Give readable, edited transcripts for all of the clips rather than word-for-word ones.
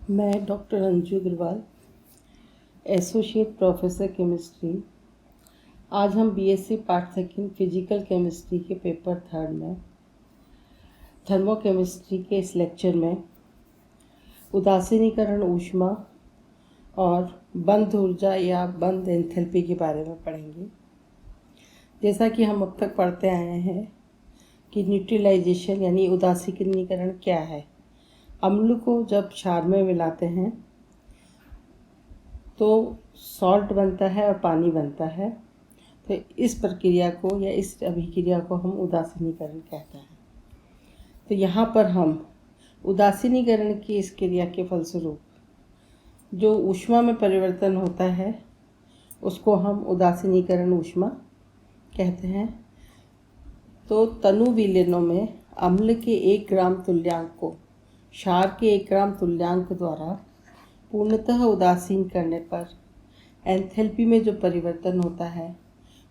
मैं doctor Anju Agarwal, associate professor chemistry. आज हम BSc part second physical chemistry के पेपर थर्ड में थर्मोकेमिस्ट्री के इस लेक्चर में उदासीनीकरण ऊष्मा और बंध ऊर्जा या बंध एंथैल्पी के बारे में पढ़ेंगे। जैसा कि हम अब तक पढ़ते आए हैं कि न्यूट्रलाइजेशन यानी उदासीनीकरण क्या है। अम्ल को जब क्षार में मिलाते हैं तो सॉल्ट बनता है और पानी बनता है। तो इस प्रक्रिया को या इस अभिक्रिया को हम उदासीनीकरण कहते हैं। तो यहाँ पर हम उदासीनीकरण की इस क्रिया के फलस्वरूप जो ऊष्मा में परिवर्तन होता है उसको हम उदासीनीकरण ऊष्मा कहते हैं। तो तनु विलयनों में अम्ल के 1 ग्राम तुल्यांक को क्षार के 1 ग्राम तुल्यांक द्वारा पूर्णतः उदासीन करने पर एंथैल्पी में जो परिवर्तन होता है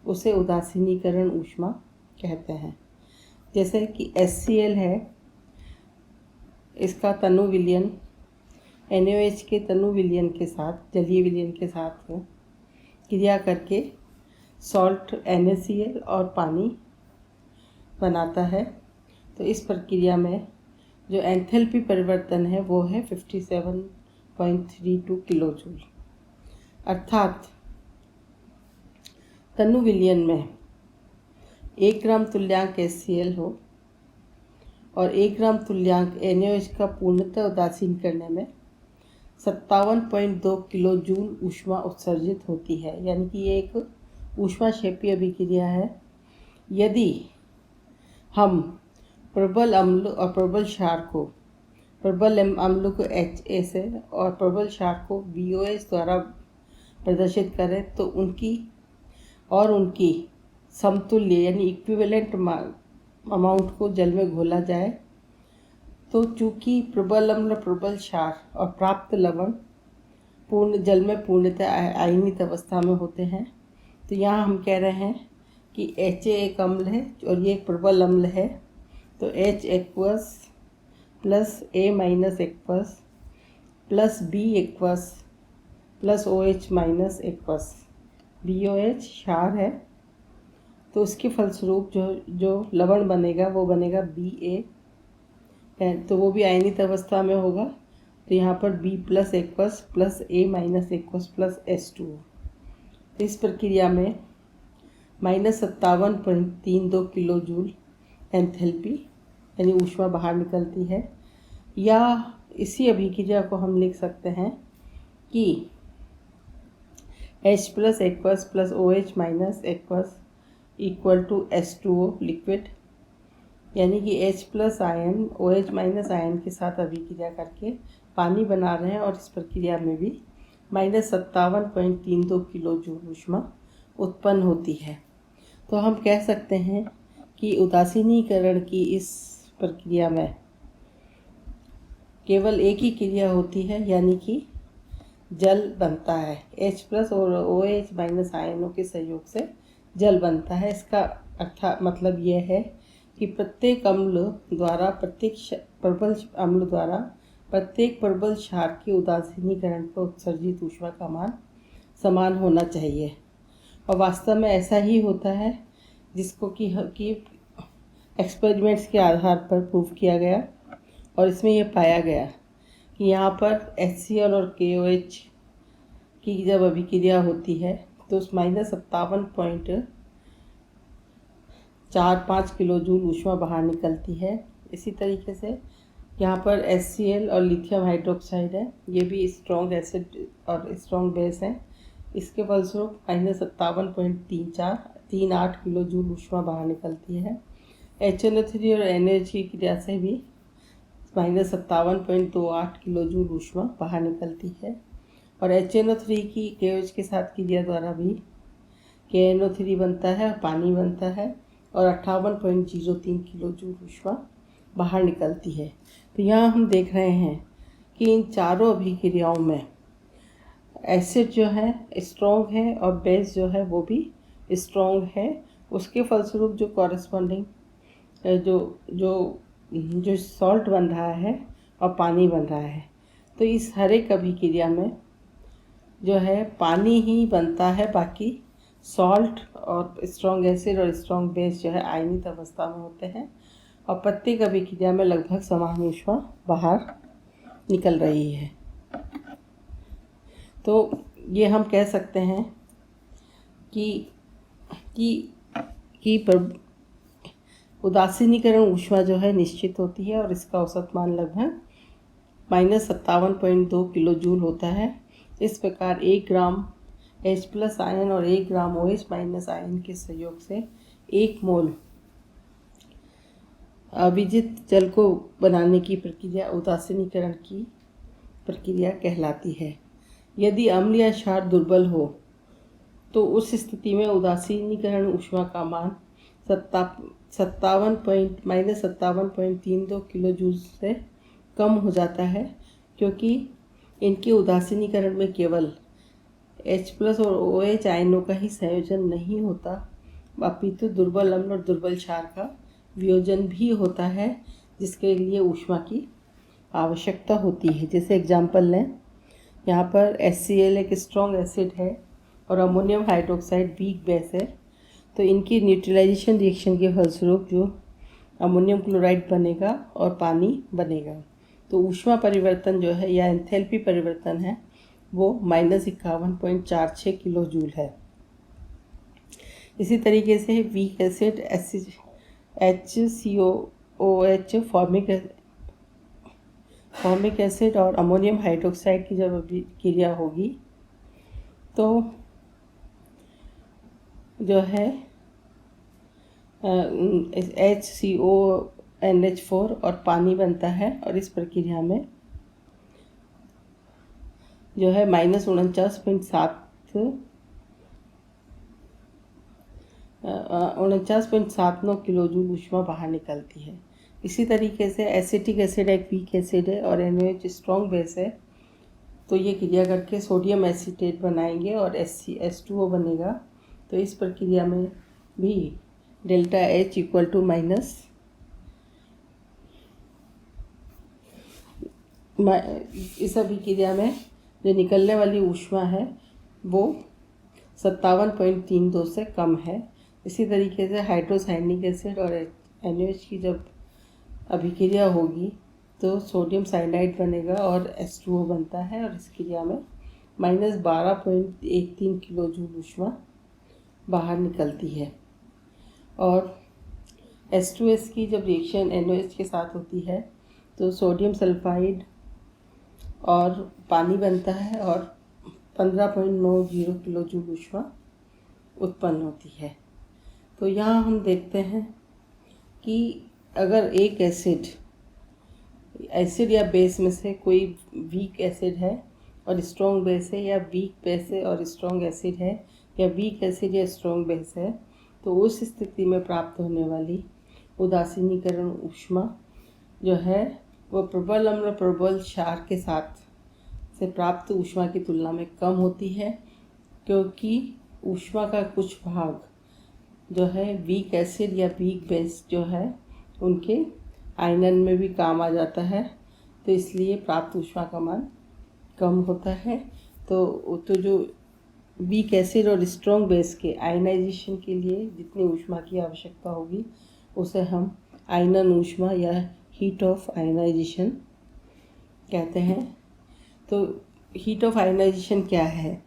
उसे उदासीनीकरण ऊष्मा कहते हैं। जैसे कि HCl है, इसका तनु विलयन NaOH के तनु विलयन के साथ जलीय विलयन के साथ क्रिया करके सॉल्ट NaCl और पानी बनाता है। तो इस प्रक्रिया में जो एंथैल्पी परिवर्तन है वो है 57.32 किलो जूल। अर्थात तनु विलयन में 1 ग्राम तुल्यांक HCl हो और 1 ग्राम तुल्यांक NaOH का पूर्णतः उदासीन करने में 57.2 किलो जूल ऊष्मा उत्सर्जित होती है। यानी कि ये एक ऊष्माक्षेपी अभिक्रिया है। यदि हम प्रबल अम्ल और प्रबल क्षार को प्रबल अम्ल को HA से और प्रबल क्षार को BOH द्वारा प्रदर्शित करें तो उनकी समतुल्य यानी इक्विवेलेंट अमाउंट को जल में घोला जाए तो चूँकि प्रबल अम्ल प्रबल क्षार और प्राप्त लवण जल में पूर्णतः आयनित अवस्था में होते हैं। तो यहाँ हम कह रहे हैं कि HA एक अम्ल है और ये एक प्रबल अम्ल है। तो H aqueous plus A minus aqueous plus B aqueous plus OH minus aqueous, BOH क्षार है। तो उसके फलस्वरूप जो लवण बनेगा वो बनेगा BA, तो वो भी आयनित अवस्था में होगा। तो यहाँ पर B plus aqueous plus A minus aqueous plus H2। तो इस प्रक्रिया में -57.32 किलो जूल एंथैल्पी यानी ऊष्मा बाहर निकलती है। या इसी अभिक्रिया को हम लिख सकते हैं कि H plus aqueous plus OH minus aqueous equal to H2O liquid. यानी कि H plus ion OH minus ion के साथ अभिक्रिया करके पानी बना रहे हैं और इस प्रक्रिया में भी -57.32 किलो जूल ऊष्मा उत्पन्न होती है। तो हम कह सकते हैं कि उदासीनीकरण की इस प्रक्रिया में केवल एक ही क्रिया होती है, यानी कि जल बनता है। H प्लस और OH माइनस आयनों के सहयोग से जल बनता है। इसका मतलब यह है कि प्रत्येक प्रबल अम्ल द्वारा प्रत्येक प्रबल क्षार के उदासीनीकरण पर उत्सर्जित ऊष्मा का मान समान होना चाहिए। और वास्तव में ऐसा ही होता है, जिसको कि एक्सपेरिमेंट्स के आधार पर प्रूव किया गया। और इसमें यह पाया गया कि यहाँ पर HCl और KOH की जब अभिक्रिया होती है तो उस -57.45 किलो जूल ऊष्मा बाहर निकलती है। इसी तरीके से यहाँ पर HCl और लिथियम हाइड्रोक्साइड है, ये भी स्ट्रॉन्ग एसिड और स्ट्रॉन्ग बेस है। इसके फलस्वरूप -57.38 किलो जूल ऊष्मा बाहर निकलती है। HNO3 और NaOH की क्रिया से भी -57.28 किलो जूल ऊष्मा बाहर निकलती है। और HNO3 की KOH के साथ क्रिया द्वारा भी KNO3 बनता है और पानी बनता है और 58.03 किलो जूल ऊष्मा बाहर निकलती है। तो यहाँ हम देख रहे हैं कि इन चारों अभिक्रियाओं में एसिड जो है स्ट्रॉन्ग है और बेस जो है वो भी स्ट्रॉन्ग है। उसके फलस्वरूप जो कॉरेस्पॉन्डिंग जो सॉल्ट बन रहा है और पानी बन रहा है। तो इस हर एक अभिक्रिया में जो है पानी ही बनता है, बाकी सॉल्ट और स्ट्रॉन्ग एसिड और स्ट्रॉन्ग बेस जो है आयनित अवस्था में होते हैं, और प्रत्येक अभिक्रिया में लगभग समान ऊष्मा बाहर निकल रही है। तो ये हम कह सकते हैं कि उदासीनीकरण ऊष्मा जो है निश्चित होती है और इसका औसत मान लगभग -57.2 किलो जूल होता है। इस प्रकार 1 ग्राम H+ आयन और 1 ग्राम OH- आयन के सहयोग से 1 मोल अविजित जल को बनाने की प्रक्रिया उदासीनीकरण की प्रक्रिया कहलाती है। यदि अम्ल या क्षार दुर्बल हो तो उस स्थिति में उदासीनीकरण ऊष्मा का मान -57.32 किलो जूल से कम हो जाता है, क्योंकि इनके उदासीनीकरण में केवल H+ और OH आयनों का ही संयोजन नहीं होता, अपितु दुर्बल अम्ल और दुर्बल क्षार का वियोजन भी होता है, जिसके लिए ऊष्मा की आवश्यकता होती है। जैसे एग्जाम्पल लें, यहाँ पर HCl एक स्ट्रॉन्ग एसिड है और अमोनियम हाइड्रोक्साइड वीक बेस है, तो इनकी न्यूट्रलाइजेशन रिएक्शन के फलस्वरूप जो अमोनियम क्लोराइड बनेगा और पानी बनेगा। तो ऊष्मा परिवर्तन जो है या एंथैल्पी परिवर्तन है वो -51.46 किलो जूल है। इसी तरीके से weak acid HCOOH formic acid और अमोनियम हाइड्रोक्साइड की जब अभिक्रिया होगी तो जो है HCONH4 और पानी बनता है, और इस प्रक्रिया में जो है -49.79 किलो जूल ऊष्मा बाहर निकलती है। इसी तरीके से एसिटिक एसिड एक वीक एसिड है और NaOH स्ट्रॉन्ग बेस है, तो ये क्रिया करके सोडियम एसीटेट बनाएंगे और H2O बनेगा। तो इस प्रक्रिया में भी delta H equal to minus इस अभिक्रिया में जो निकलने वाली ऊष्मा है वो 57.32 से कम है। इसी तरीके से हाइड्रोसायनिक एसिड और NaOH की जब अभिक्रिया होगी तो सोडियम साइनाइड बनेगा और H2O बनता है, और इस क्रिया में -12.13 किलो जूल ऊष्मा बाहर निकलती है। और H2S की जब रिएक्शन NaOH के साथ होती है तो सोडियम सल्फाइड और पानी बनता है और 15.90 किलो जूल ऊष्मा उत्पन्न होती है। तो यहाँ हम देखते हैं कि अगर एक एसिड या बेस में से कोई वीक एसिड है और स्ट्रॉन्ग बेस है, या वीक बेस है और स्ट्रॉन्ग एसिड है, या वीक एसिड या स्ट्रॉन्ग बेस है, तो उस स्थिति में प्राप्त होने वाली उदासीनीकरण ऊष्मा जो है वो प्रबल अम्ल प्रबल क्षार के साथ से प्राप्त ऊष्मा की तुलना में कम होती है, क्योंकि ऊष्मा का कुछ भाग जो है वीक एसिड या वीक बेस जो है उनके आयनन में भी काम आ जाता है, तो इसलिए प्राप्त ऊष्मा का मान कम होता है। तो जो वीक एसिड और स्ट्रॉन्ग बेस के आयनाइजेशन के लिए जितनी ऊष्मा की आवश्यकता होगी उसे हम आयनन ऊष्मा या हीट ऑफ आयनाइजेशन कहते हैं। तो हीट ऑफ आयनाइजेशन क्या है?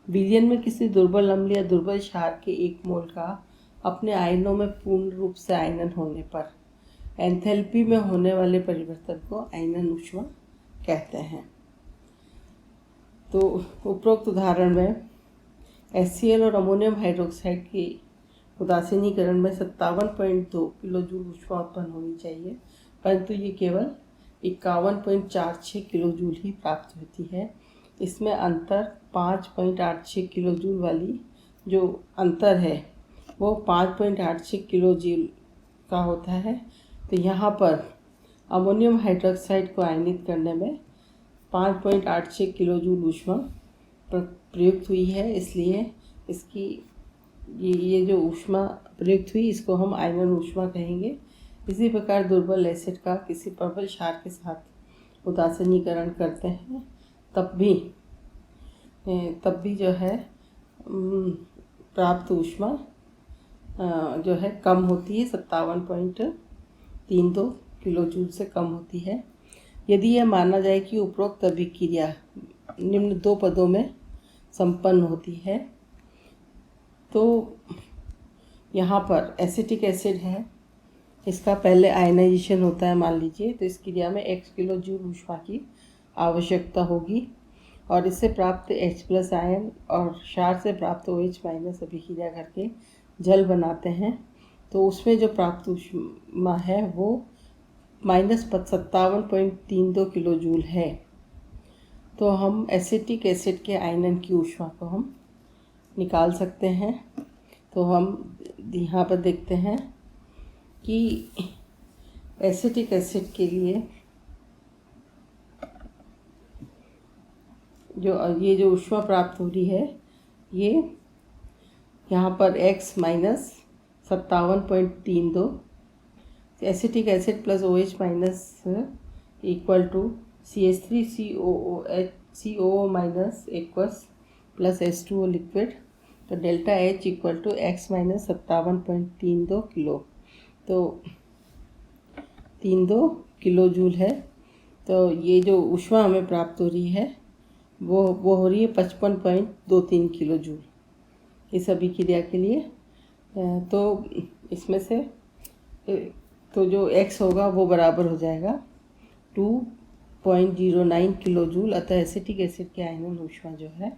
विलयन में किसी दुर्बल अम्ल या दुर्बल क्षार के 1 मोल का अपने आयनों में पूर्ण रूप से आयनन होने पर एंथैल्पी में होने वाले परिवर्तन को आयनन ऊष्मा कहते हैं। तो उपरोक्त उदाहरण में HCl और अमोनियम हाइड्रोक्साइड की उदासीनीकरण में 57.2 किलो जूल ऊष्मा उत्पन्न होनी चाहिए, परंतु ये केवल 51.46 किलो जूल ही प्राप्त होती है। इसमें अंतर 5.86 किलो जूल वाली जो अंतर है वो 5.86 किलो जूल का होता है। तो यहाँ पर अमोनियम हाइड्रोक्साइड को आयनित करने में 5.86 किलो जूल ऊष्मा प्रयुक्त हुई है, इसलिए इसकी ये जो ऊष्मा प्रयुक्त हुई इसको हम आयनन ऊष्मा कहेंगे। इसी प्रकार दुर्बल एसिड का किसी प्रबल क्षार के साथ उदासीनीकरण करते हैं तब भी जो है प्राप्त ऊष्मा जो है कम होती है, 57.32 किलो जूल से कम होती है। यदि यह माना जाए कि उपरोक्त अभिक्रिया निम्न दो पदों में संपन्न होती है, तो यहाँ पर एसिटिक एसिड है, इसका पहले आयनाइजेशन होता है मान लीजिए, तो इस क्रिया में x किलो जूल ऊष्मा की आवश्यकता होगी और इससे प्राप्त H+ आयन और क्षार से प्राप्त OH- अभिक्रिया करके जल बनाते हैं, तो उसमें जो प्राप्त ऊष्मा है वो -57.32 किलो जूल है। तो हम एसिटिक एसिड के आयनन की ऊष्मा को हम निकाल सकते हैं। तो हम यहाँ पर देखते हैं कि एसिटिक एसिड के लिए जो ऊष्मा प्राप्त हो रही है, ये यहाँ पर x - 57.32 acetic acid plus OH- equal to CH3COO- aqueous plus H2O liquid, तो delta H equal to x - 57.32 kilo, तो 32 किलो जूल है। तो ये जो ऊष्मा हमें प्राप्त हो रही है वो हो रही है 55.23 किलो जूल इस अभिक्रिया के लिए। तो इसमें से तो जो x होगा वो बराबर हो जाएगा 2.09 किलो जूल। अतः एसिटिक एसिड के आयनन ऊष्मा जो है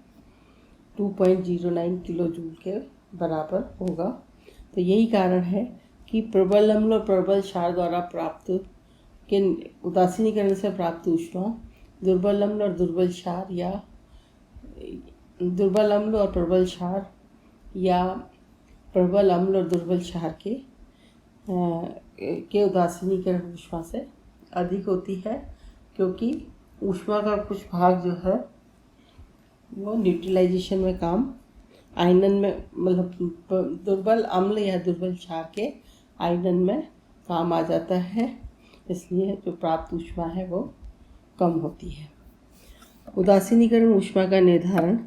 2.09 किलो जूल के बराबर होगा। तो यही कारण है कि प्रबल अम्ल और प्रबल क्षार द्वारा प्राप्त के उदासीनीकरण से प्राप्त ऊष्मा दुर्बल अम्ल और दुर्बल क्षार या दुर्बल अम्ल और प्रबल क्षार या प्रबल अम्ल और दुर्बल क्षार के उदासीनीकरण ऊष्मा से अधिक होती है, क्योंकि ऊष्मा का कुछ भाग जो है वो न्यूट्रलाइजेशन में काम आयनन में मतलब दुर्बल अम्ल या दुर्बल क्षार के आयनन में काम आ जाता है, इसलिए जो प्राप्त ऊष्मा है वो कम होती है। उदासीनीकरण ऊष्मा का निर्धारण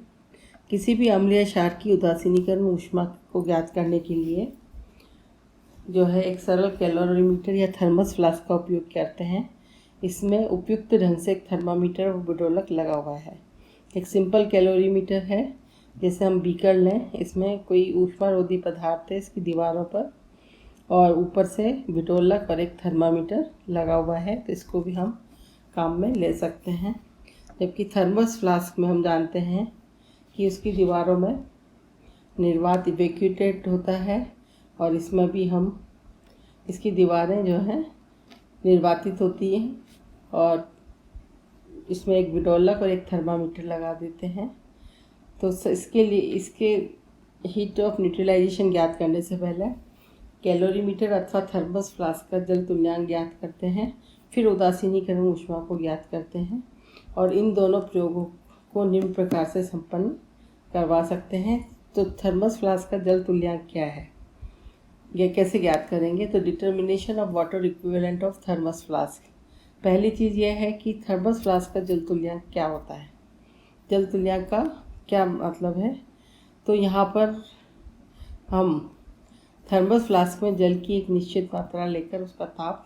किसी भी अम्ल या क्षार की उदासीनीकरण ऊष्मा को ज्ञात करने के लिए जो है एक सरल कैलोरीमीटर या थर्मस फ्लास्क का उपयोग करते हैं। इसमें उपयुक्त ढंग से एक थर्मामीटर और विडोलक लगा हुआ है। एक सिंपल कैलोरीमीटर है, जैसे हम बीकर लें, इसमें कोई ऊष्मारोधी पदार्थ है इसकी दीवारों पर और ऊपर से विडोलक और एक थर्मामीटर लगा हुआ है, तो इसको भी हम काम में ले सकते हैं। जबकि थर्मस फ्लास्क में हम जानते हैं कि उसकी दीवारों में निर्वात इवेक्यूटेड होता है और इसमें भी हम इसकी दीवारें जो हैं निर्वातित होती हैं और इसमें एक विडोलक और एक थर्मामीटर लगा देते हैं। तो इसके लिए इसके हीट ऑफ न्यूट्रलाइजेशन ज्ञात करने से पहले कैलोरीमीटर अथवा थर्मस फ्लास्क का जल तुल्यांक ज्ञात करते हैं, फिर उदासीनीकरण ऊष्मा को ज्ञात करते हैं और इन दोनों प्रयोगों को निम्न प्रकार से संपन्न करवा सकते हैं। तो थर्मस फ्लास्क का जल तुल्यांक क्या है, यह कैसे ज्ञात करेंगे? तो determination of water equivalent of thermos flask. पहली चीज़ यह है कि थर्मस फ्लास्क का जल तुल्यांक क्या होता है, जल तुल्यांक का क्या मतलब है। तो यहाँ पर हम थर्मस फ्लास्क में जल की एक निश्चित मात्रा लेकर उसका ताप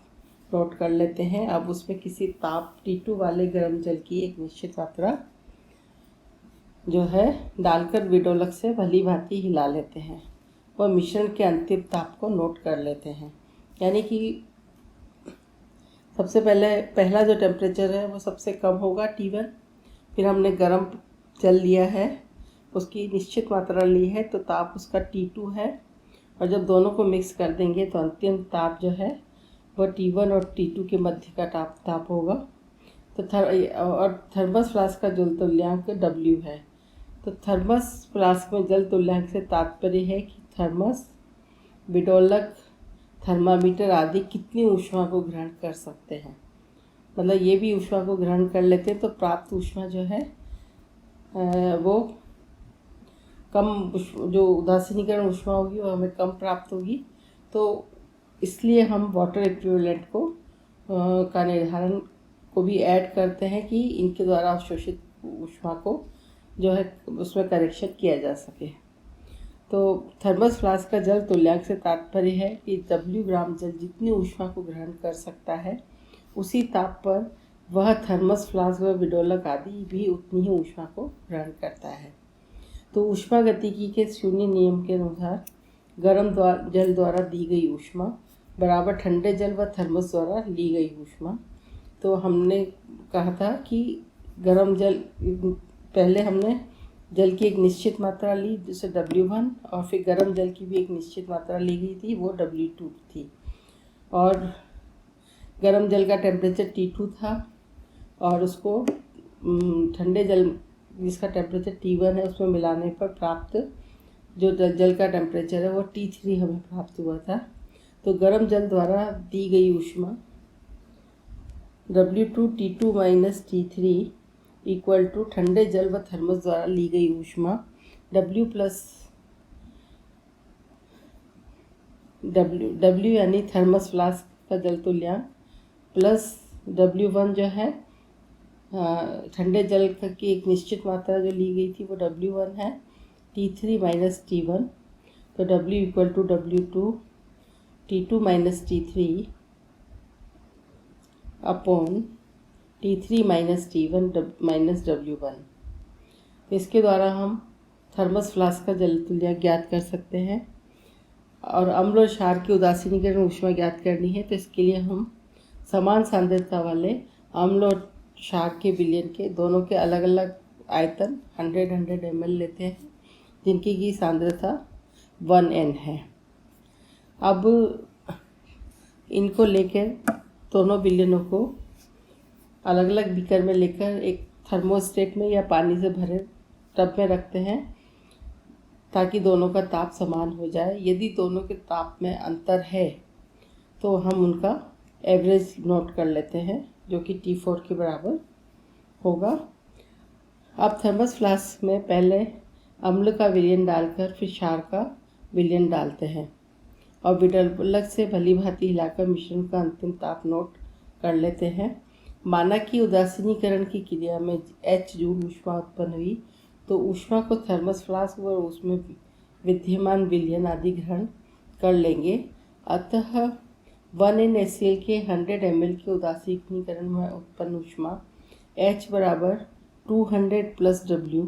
नोट कर लेते हैं। अब उसमें किसी ताप T2 वाले गर्म जल की एक निश्चित मात्रा जो है डालकर विडोलक से भली भांति हिला लेते हैं और मिश्रण के अंतिम ताप को नोट कर लेते हैं। यानी कि सबसे पहला जो टेम्परेचर है वो सबसे कम होगा T1, फिर हमने गर्म जल लिया है, उसकी निश्चित मात्रा ली है, तो ताप उसका T2 है और जब दोनों को मिक्स कर देंगे तो अंतिम ताप जो है वह T1 और T2 के मध्य का ताप होगा। तो थर्मस फ्लास्क का जल तुल्यांक W है। तो थर्मस फ्लास्क में जल तुल्यांक से तात्पर्य है कि थर्मस, विडोलक, थर्मामीटर आदि कितनी ऊष्मा को ग्रहण कर सकते हैं, मतलब ये भी ऊष्मा को ग्रहण कर लेते हैं, तो प्राप्त ऊष्मा जो है वो कम, जो उदासीनीकरण ऊष्मा होगी वो हमें कम प्राप्त होगी। तो इसलिए हम वाटर इक्विवेलेंट को का निर्धारण को भी ऐड करते हैं कि इनके द्वारा अवशोषित ऊष्मा को जो है उसमें करेक्शन किया जा सके। तो थर्मस फ्लास्क का जल तुल्यांक से तात्पर्य है कि W ग्राम जल जितनी ऊष्मा को ग्रहण कर सकता है उसी ताप पर वह थर्मस फ्लास्क व विडोलक आदि भी उतनी ही ऊष्मा को ग्रहण करता है। तो ऊष्मा गतिकी के शून्य नियम के अनुसार गर्म जल द्वारा दी गई ऊष्मा बराबर ठंडे जल व थर्मस द्वारा ली गई ऊष्मा। तो हमने कहा था कि गर्म जल, पहले हमने जल की एक निश्चित मात्रा ली जिसे W1, और फिर गर्म जल की भी एक निश्चित मात्रा ली गई थी, वो W2 थी। और गर्म जल का टेम्परेचर T2 था और उसको ठंडे जल जिसका टेम्परेचर T1 है उसमें मिलाने पर प्राप्त जो जल का टेम्परेचर है वो T3 हमें प्राप्त हुआ था। तो गर्म जल द्वारा दी गई ऊष्मा W2 T2 minus T3 equal to ठंडे जल व थर्मस द्वारा ली गई ऊष्मा W यानी थर्मस फ्लास्क का जल तुल्यांक प्लस W1 जो है ठंडे जल की एक निश्चित मात्रा जो ली गई थी वो W1 है, T3 माइनस T1। तो W equal to W2 T2 minus T3 upon T3 minus T1 minus W1। तो इसके द्वारा हम थर्मस फ्लास्क का जल तुल्यांक ज्ञात कर सकते हैं। और अम्ल और क्षार की उदासीनीकरण ऊष्मा ज्ञात करनी है, तो इसके लिए हम समान सांद्रता वाले अम्ल और क्षार के विलयन के दोनों के अलग अलग आयतन 100 ml लेते हैं जिनकी की सांद्रता 1N है। अब इनको लेकर दोनों विलयनों को अलग अलग बीकर में लेकर एक थर्मोस्टेट में या पानी से भरे टब में रखते हैं ताकि दोनों का ताप समान हो जाए। यदि दोनों के ताप में अंतर है तो हम उनका एवरेज नोट कर लेते हैं जो कि T4 के बराबर होगा। अब थर्मस फ्लास्क में पहले अम्ल का विलयन डालकर फिर क्षार का विलयन डालते हैं और विडोलक से भली भांति हिलाकर मिश्रण का अंतिम ताप नोट कर लेते हैं। माना कि उदासीनीकरण की क्रिया में H जूल ऊष्मा उत्पन्न हुई तो ऊष्मा को थर्मस फ्लास्क व उसमें विद्यमान विलयन आदि ग्रहण कर लेंगे। अतः 1NaCl के 100 ml के उदासीनीकरण में उत्पन्न ऊष्मा H बराबर 200 प्लस W,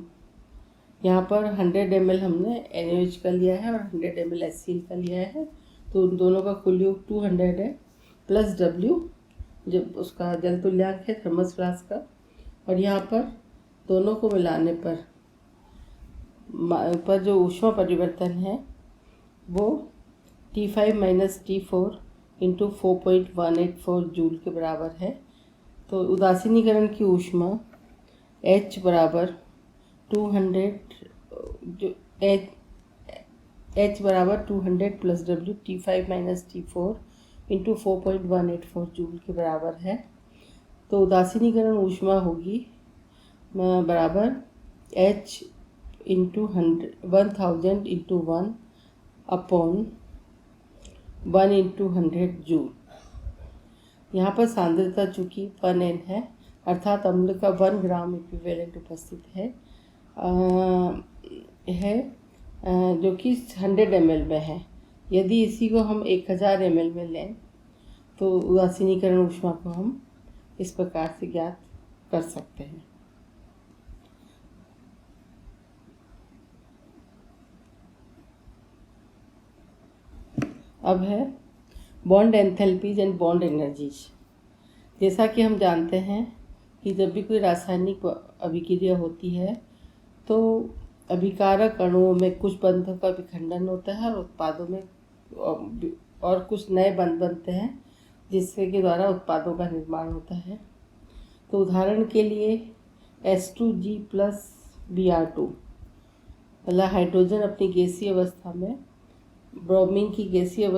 यहाँ पर 100 ml हमने NaOH का लिया है और 100 ml HCl का लिया है, तो उन दोनों का कुल योग 200 है प्लस W जब उसका जल तुल्यांक है थर्मस फ्लास्क का। और यहाँ पर दोनों को मिलाने पर जो ऊष्मा परिवर्तन है वो T5 minus T4 into 4.184 joule के बराबर है। तो उदासीनीकरण की ऊष्मा H बराबर 200 जो H बराबर 200 plus W T5 minus T4 into 4.184 joule के बराबर है। तो उदासीनीकरण ऊष्मा होगी बराबर H into 1000 into 1 upon 1 into 100 joule. यहाँ पर सांद्रता चूँकि 1N है अर्थात अम्ल का 1 ग्राम इक्विवेलेंट उपस्थित है जो कि 100 ml में है। यदि इसी को हम 1000 ml में लें तो उदासीनीकरण ऊष्मा को हम इस प्रकार से ज्ञात कर सकते हैं। अब है bond enthalpies and bond energies. जैसा कि हम जानते हैं कि जब भी कोई रासायनिक अभिक्रिया होती है तो अभिकारक अणुओं में कुछ बंधों का विखंडन होता है और उत्पादों में और कुछ नए बंध बनते हैं जिसके के द्वारा उत्पादों का निर्माण होता है। तो उदाहरण के लिए H2G प्लस Br2 मतलब हाइड्रोजन अपनी गैसीय अवस्था में ब्रोमीन की गैसीय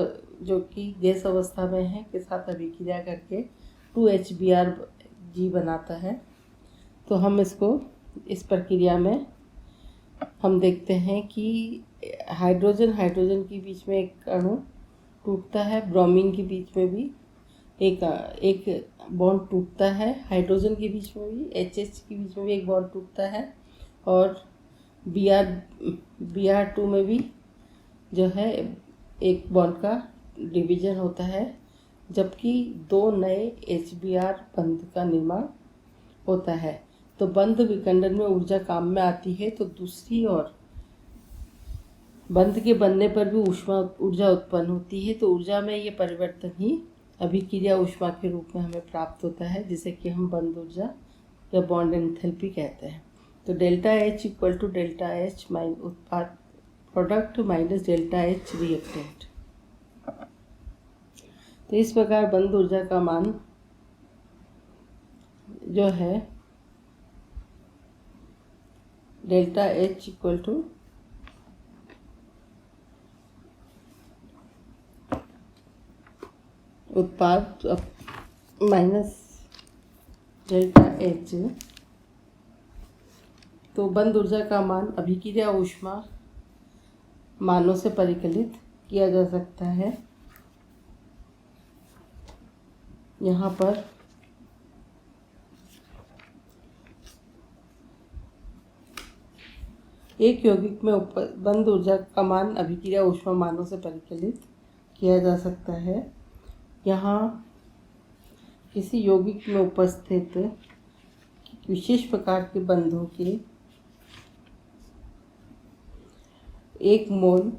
जो कि गैस अवस्था में है के साथ अभिक्रिया करके 2HBr बनाता है। तो हम इसको इस प्रक्रिया में हम देखते हैं कि हाइड्रोजन के बीच में एक अणु टूटता है, ब्रोमीन के बीच में भी एक बॉन्ड टूटता है, हाइड्रोजन के बीच में भी, HH के बीच में भी एक बॉन्ड टूटता है, और Br2 में भी जो है एक बॉन्ड का डिवीजन होता है, जबकि 2 नए HBr बंध का निर्माण होता है। तो बंध विखंडन में ऊर्जा काम में आती है, तो दूसरी ओर बंध के बनने पर भी ऊर्जा उत्पन्न होती है। तो ऊर्जा में ये परिवर्तन ही अभिक्रिया ऊष्मा के रूप में हमें प्राप्त होता है, जिसे कि हम बंध ऊर्जा या बॉन्ड एंथैल्पी कहते हैं। तो delta H equal to delta H उत्पाद product minus delta H reactant. तो इस प्रकार बंध ऊर्जा का मान जो है डेल्टा H इक्वल टू उत्पाद माइनस डेल्टा H। तो बंध ऊर्जा का मान अभिक्रिया ऊष्मा मानों से परिकलित किया जा सकता है। यहाँ पर एक यौगिक में बंध ऊर्जा का मान अभिक्रिया ऊष्मा मानों से परिकलित किया जा सकता है। यहाँ किसी यौगिक में उपस्थित विशेष प्रकार के बंधों के 1 मोल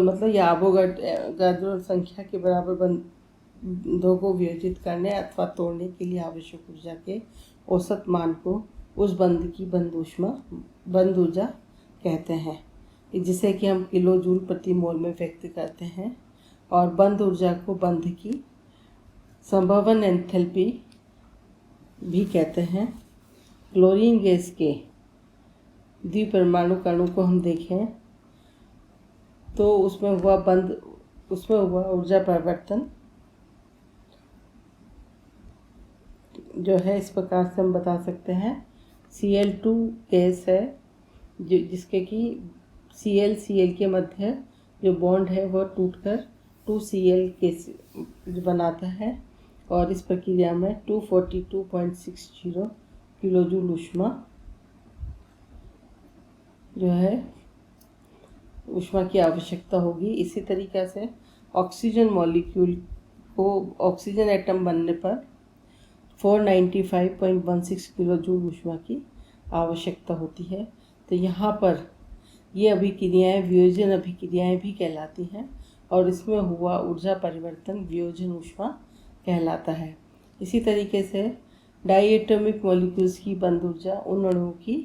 मतलब या अवोगाड्रो संख्या के बराबर बंधों को वियोजित करने अथवा तोड़ने के लिए आवश्यक ऊर्जा के औसत मान को उस बंध की बंध ऊर्जा कहते हैं, जिसे कि हम किलो जूल प्रति मोल में व्यक्त करते हैं। और बंध ऊर्जा को बंध की संभवन एंथैल्पी भी कहते हैं। क्लोरीन गैस के द्विपरमाणु कणों को हम देखें तो उसमें हुआ ऊर्जा परिवर्तन जो है इस प्रकार से हम बता सकते हैं। Cl2 गैस है जिसके कि Cl के मध्य जो बॉन्ड है वह टूटकर 2Cl के बनाता है, और इस प्रक्रिया में 242.60 किलोजूल ऊष्मा जो है ऊष्मा की आवश्यकता होगी। इसी तरीक़े से ऑक्सीजन मॉलिक्यूल को ऑक्सीजन एटम बनने पर 495.16 किलोजूल ऊष्मा की आवश्यकता होती है। तो यहाँ पर ये अभिक्रियाएँ वियोजन अभिक्रियाएँ भी कहलाती हैं, और इसमें हुआ ऊर्जा परिवर्तन वियोजन ऊष्मा कहलाता है। इसी तरीके से डाइएटॉमिक मॉलिक्यूल्स की बंध ऊर्जा उन अणुओं की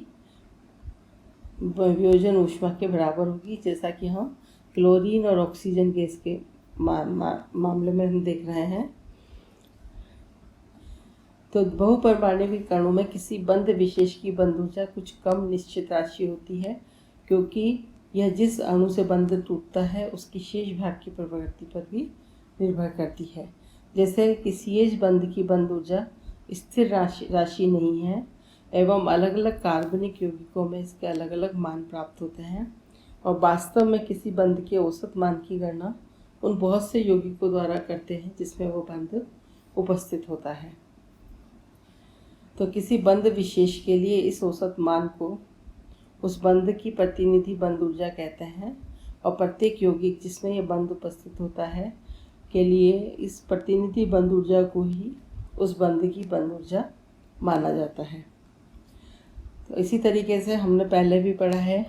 वियोजन ऊष्मा के बराबर होगी, जैसा कि हम क्लोरीन और ऑक्सीजन गैस के मामले में हम देख रहे हैं। तो बहुपरमाणविक कणों में किसी बंध विशेष की बंध ऊर्जा कुछ कम निश्चित राशि होती है, क्योंकि यह जिस अणु से बंध टूटता है उसकी शेष भाग की प्रवृत्ति पर भी निर्भर करती है। जैसे कि CH बंध की बंध ऊर्जा स्थिर राशि नहीं है, एवं अलग अलग कार्बनिक यौगिकों में इसके अलग अलग मान प्राप्त होते हैं, और वास्तव में किसी बंध के औसत मान की गणना उन बहुत से यौगिकों द्वारा करते हैं जिसमें वो बंध उपस्थित होता है। तो किसी बंध विशेष के लिए इस औसत मान को उस बंध की प्रतिनिधि बंध ऊर्जा कहते हैं, और प्रत्येक यौगिक जिसमें यह बंध उपस्थित होता है के लिए इस प्रतिनिधि बंध ऊर्जा को ही उस बंध की बंध ऊर्जा माना जाता है। तो इसी तरीके से हमने पहले भी पढ़ा है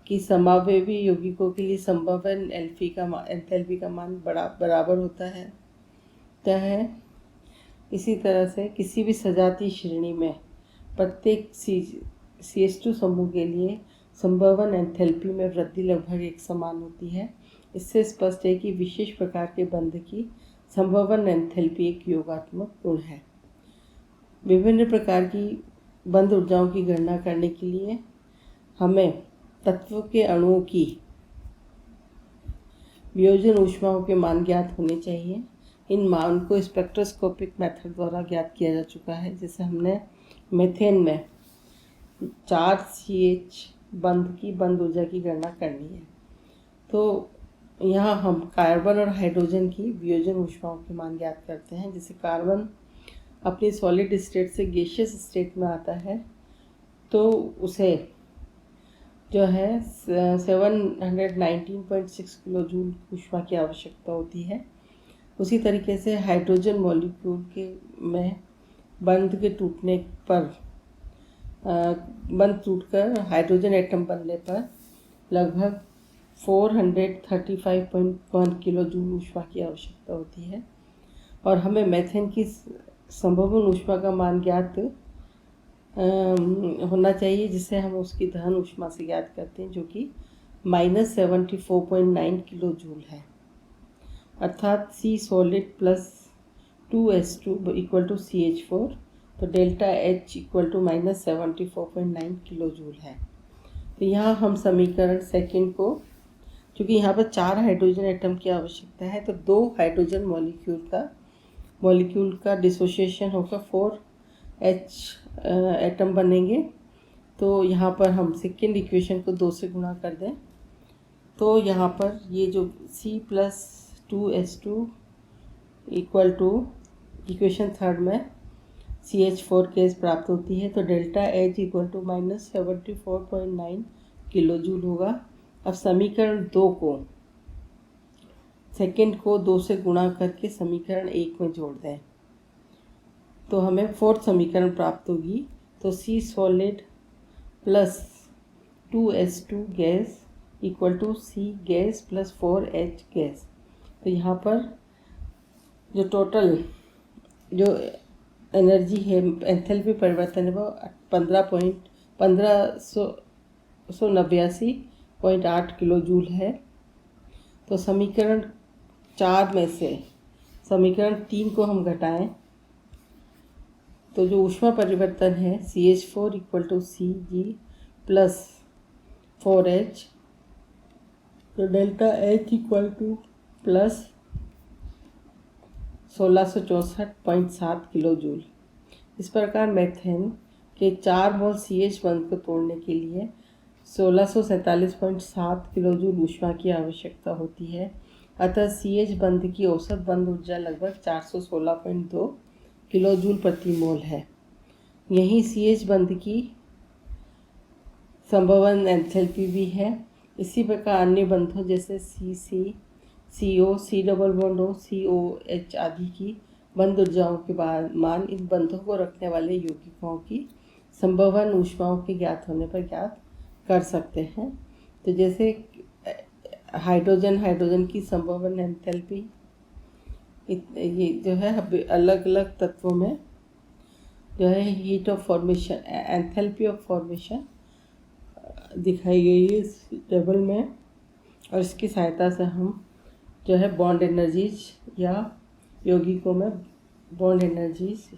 कि समावयवी यौगिकों के लिए संभवन एंथैल्पी का मान बराबर होता है। इसी तरह से किसी भी सजातीय श्रेणी में प्रत्येक CH2 समूह के लिए संभवन एंथैल्पी में वृद्धि लगभग एक समान होती है। इससे स्पष्ट है कि विशेष प्रकार के बंध की संभवन एंथैल्पी एक योगात्मक गुण है। विभिन्न प्रकार की बंध ऊर्जाओं की गणना करने के लिए हमें तत्व के अणुओं की वियोजन ऊष्माओं के मान ज्ञात होने चाहिए। इन मान को स्पेक्ट्रोस्कोपिक मेथड द्वारा ज्ञात किया जा चुका है। जैसे हमने मीथेन में 4 CH बंध की बंध ऊर्जा की गणना करनी है, तो यहाँ हम कार्बन और हाइड्रोजन की वियोजन ऊष्माओं के मान ज्ञात करते हैं। जैसे कार्बन अपनी सॉलिड स्टेट से गैसियस स्टेट में आता है तो उसे जो है 719.6 किलो जूल ऊष्मा की आवश्यकता होती है। उसी तरीके से हाइड्रोजन मॉलिक्यूल के में बंध के टूटने पर बंध टूटकर हाइड्रोजन एटम बनने पर लगभग 435.1 किलो जूल ऊष्मा की आवश्यकता होती है। और हमें मीथेन की संभवन ऊष्मा का मान ज्ञात होना चाहिए, जिसे हम उसकी दहन ऊष्मा से ज्ञात करते हैं, जो कि -74.9 किलो जूल है। अर्थात C solid plus 2S2 equal to CH4, तो delta H equal to -74.9 kilo joule है। तो यहाँ हम समीकरण सेकंड को, क्योंकि यहाँ पर 4 हाइड्रोजन एटम की आवश्यकता है, तो 2 हाइड्रोजन मॉलिक्यूल का डिसोसिएशन होकर 4H एटम बनेंगे। तो यहाँ पर हम सेकेंड इक्वेशन को 2 से गुणा कर दें तो यहाँ पर ये जो C plus 2S2 equal to equation third में CH4 गैस प्राप्त होती है। तो delta H equal to -74.9 kilo joule होगा। अब समीकरण 2 को सेकेंड को 2 से गुणा करके समीकरण 1 में जोड़ दें तो हमें फोर्थ समीकरण प्राप्त होगी। तो C solid plus 2S2 gas equal to C gas plus 4H gas. तो यहाँ पर जो टोटल जो एनर्जी है, एंथैल्पी परिवर्तन है, वो 1589.8 किलो जूल है। तो समीकरण 4 में से समीकरण 3 को हम घटाएं तो जो ऊष्मा परिवर्तन है CH4 equal to Cg plus 4H, तो delta H equal two plus 1664.7 kilo joule. इस प्रकार मीथेन के 4 मोल CH बंध को तोड़ने के लिए 1647.7 किलो जूल ऊष्मा की आवश्यकता होती है। अतः CH बंध की औसत बंध ऊर्जा लगभग 416.2 किलो जूल प्रति मोल है। यही CH बंध की संभवन एंथैल्पी भी है। इसी प्रकार अन्य बंधों जैसे CC, CO, C double bond O, COH आदि की बंध ऊर्जाओं के मान इन बंधों को रखने वाले यौगिकों की संभवन ऊष्माओं के ज्ञात होने पर ज्ञात कर सकते हैं। तो जैसे हाइड्रोजन की संभवन एंथैल्पी ये जो है अलग अलग तत्वों में जो है heat of formation, enthalpy of formation दिखाई गई है इस टेबल में। और इसकी सहायता से हम जो है बॉन्ड एनर्जीज या यौगिकों में बॉन्ड एनर्जीज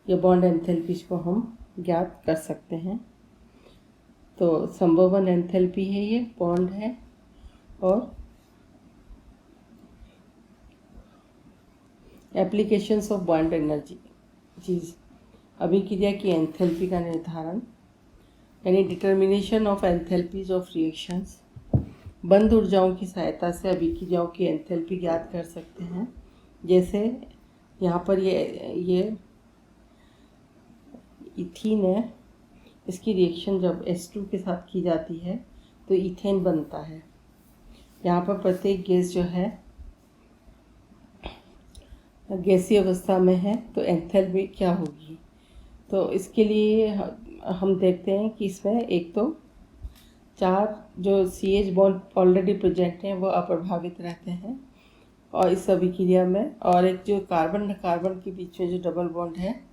या बॉन्ड एंथैल्पीज को हम ज्ञात कर सकते हैं। तो संभवन एंथैल्पी है, ये बॉन्ड है। और एप्लीकेशंस ऑफ बॉन्ड एनर्जीज, अभिक्रिया की एंथैल्पी का निर्धारण यानी determination of enthalpies of reactions. बंध ऊर्जाओं की सहायता से अभिक्रियाओं की एंथैल्पी ज्ञात कर सकते हैं। जैसे यहाँ पर ये इथीन है, इसकी रिएक्शन जब H2 के साथ की जाती है तो इथेन बनता है। यहाँ पर प्रत्येक गैस जो है गैसीय अवस्था में है, तो एंथैल्पी क्या होगी। तो इसके लिए हम देखते हैं कि इसमें एक तो 4 जो CH बॉन्ड ऑलरेडी प्रेजेंट हैं वो अप्रभावित रहते हैं और इस अभिक्रिया में, और एक जो कार्बन के बीच में जो डबल बॉन्ड है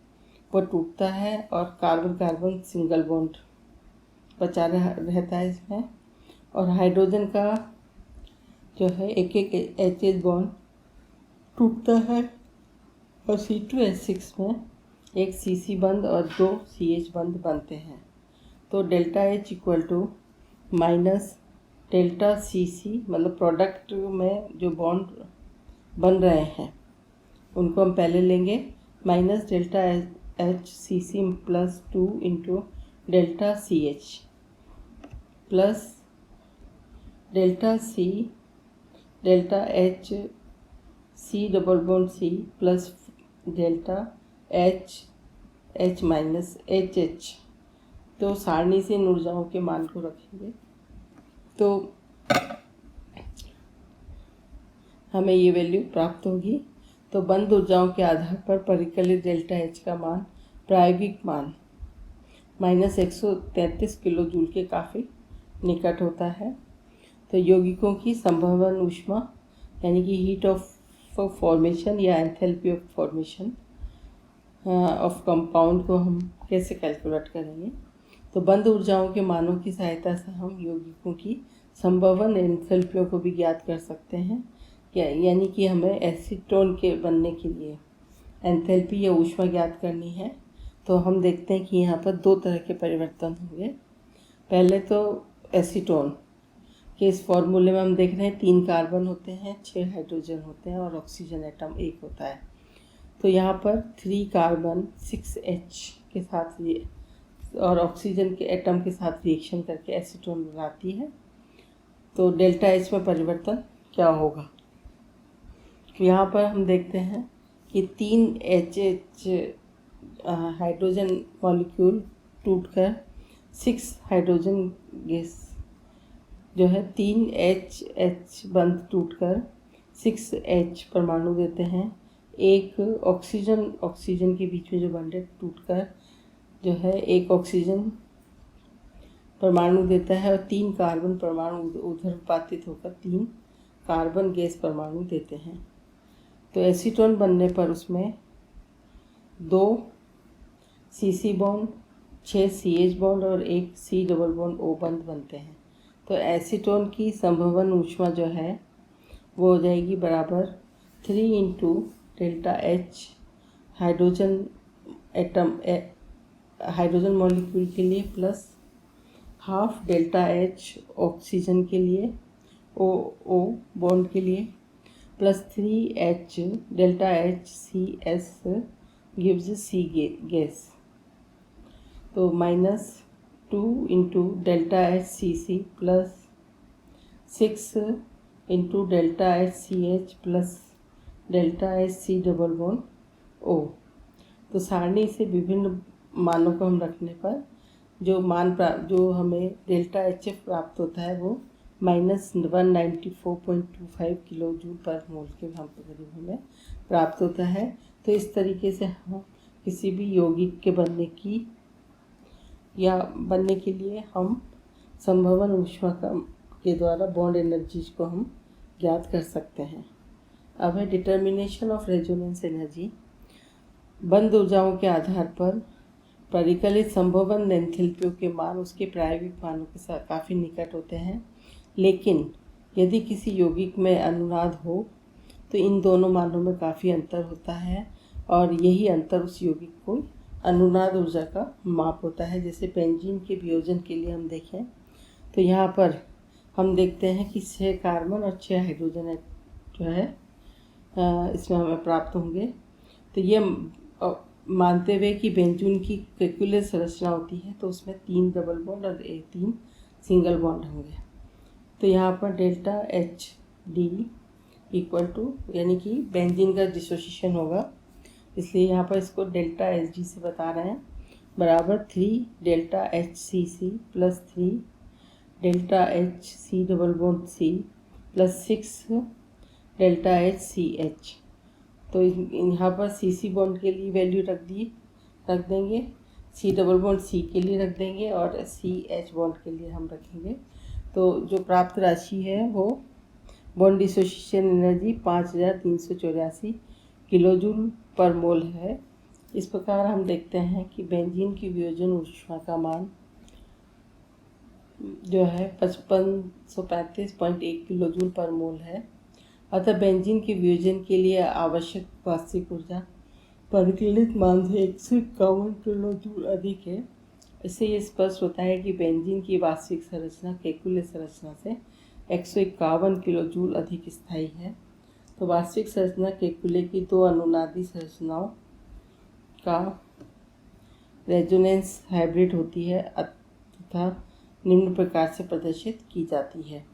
वो टूटता है और कार्बन सिंगल बॉन्ड बचा रहता है इसमें। और हाइड्रोजन का जो है एक HH बॉन्ड टूटता है और C2H6 में एक CC बंध और 2 CH बंध बनते हैं। तो delta H equal to minus delta CC, मतलब प्रोडक्ट में जो बॉन्ड बन रहे हैं उनको हम पहले लेंगे, minus delta H CC plus 2 into delta CH plus delta C delta H C double bond C plus delta H H minus H H. तो सारणी से इन ऊर्जाओं के मान को रखेंगे तो हमें ये वैल्यू प्राप्त होगी। तो बंद ऊर्जाओं के आधार पर परिकलित डेल्टा एच का मान प्रायोगिक मान -133 किलो जूल के काफ़ी निकट होता है। तो यौगिकों की संभवन ऊष्मा यानी कि हीट ऑफ फॉर्मेशन या enthalpy of formation of compound को हम कैसे कैलकुलेट करेंगे। तो बंद ऊर्जाओं के मानों की सहायता से हम यौगिकों की संभवन एंथैल्पियों को भी ज्ञात कर सकते हैं। यानी कि हमें एसीटोन के बनने के लिए एंथैल्पी या ऊष्मा ज्ञात करनी है। तो हम देखते हैं कि यहाँ पर दो तरह के परिवर्तन होंगे। पहले तो एसीटोन के इस फॉर्मूले में हम देख रहे हैं 3 कार्बन होते हैं, 6 हाइड्रोजन होते हैं और ऑक्सीजन एटम 1 होता है। तो यहाँ पर 3 कार्बन 6H के साथ ये और ऑक्सीजन के एटम के साथ रिएक्शन करके एसीटोन बनाती है। तो डेल्टा एच में परिवर्तन क्या होगा। तो यहाँ पर हम देखते हैं कि 3 HH हाइड्रोजन मॉलिक्यूल टूटकर 6 हाइड्रोजन गैस जो है 3 HH बंद टूटकर 6H परमाणु देते हैं। एक ऑक्सीजन के बीच में जो बंधे टूटकर जो है एक ऑक्सीजन परमाणु देता है और 3 कार्बन परमाणु उधर्पातित होकर 3 कार्बन गैस परमाणु देते हैं। तो एसीटोन बनने पर उसमें 2 CC बॉन्ड, 6 CH बॉन्ड और 1 C डबल बॉन्ड O बंद बनते हैं। तो एसीटोन की संभवन ऊष्मा जो है वो हो जाएगी बराबर 3 into delta H hydrogen molecule के लिए plus half delta H oxygen के लिए O बॉन्ड के लिए plus 3H delta H CS gives C gas. तो -2 into delta H CC plus 6 into delta H CH plus delta H C double bond O। तो सारणी से विभिन्न मानों को हम रखने पर जो हमें डेल्टा एच एफ प्राप्त होता है वो -194.25 किलो जूल पर मोल के हम करीब हमें प्राप्त होता है। तो इस तरीके से हम किसी भी यौगिक के बनने के लिए हम संभवन ऊष्मा के द्वारा बॉन्ड एनर्जीज को हम ज्ञात कर सकते हैं। अब है डिटर्मिनेशन ऑफ रेजोनेंस एनर्जी। बंद ऊर्जाओं के आधार पर परिकलित संभवन एंथैल्पियों के मान उसके प्रायोगिक मानों के साथ काफ़ी निकट होते हैं। लेकिन यदि किसी यौगिक में अनुनाद हो तो इन दोनों मानों में काफ़ी अंतर होता है और यही अंतर उस यौगिक को अनुनाद ऊर्जा का माप होता है। जैसे बेंजीन के वियोजन के लिए हम देखें तो यहाँ पर हम देखते हैं कि 6 कार्बन और 6 हाइड्रोजन जो है इसमें हमें प्राप्त होंगे। तो ये मानते हुए कि बेंजीन की केकुलर संरचना होती है तो उसमें 3 डबल बॉन्ड और 3 सिंगल बॉन्ड होंगे। तो यहाँ पर delta H D equal to यानी कि बेंजीन का डिसोसिएशन होगा, इसलिए यहाँ पर इसको डेल्टा एच डी से बता रहे हैं बराबर 3 delta H C C plus 3 delta H C double bond C plus 6 delta H C H. तो यहाँ पर सी सी बॉन्ड के लिए वैल्यू रख देंगे, सी डबल बॉन्ड सी के लिए रख देंगे और सी एच बॉन्ड के लिए हम रखेंगे। तो जो प्राप्त राशि है वो बॉन्ड डिसोसिएशन एनर्जी 5384 किलोजूल पर मोल है। इस प्रकार हम देखते हैं कि बेंजीन की वियोजन ऊष्मा का मान जो है 5535.1 किलोजूल पर मोल है। अतः बेंजीन के वियोजन के लिए आवश्यक वास्तविक ऊर्जा परिकलित मान से 151 किलोजूल अधिक है। इससे ये स्पष्ट होता है कि बेंजीन की वास्तविक संरचना केकुलर संरचना से 151 किलोजूल अधिक स्थायी है। तो वास्तविक संरचना केकुले की 2 अनुनादी संरचनाओं का रेजोनेंस हाइब्रिड होती है तथा निम्न प्रकार से प्रदर्शित की जाती है।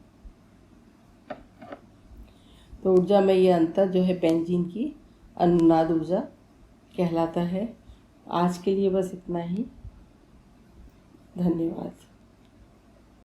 तो ऊर्जा में ये अंतर जो है बेंजीन की अनुनाद ऊर्जा कहलाता है। आज के लिए बस इतना ही। धन्यवाद।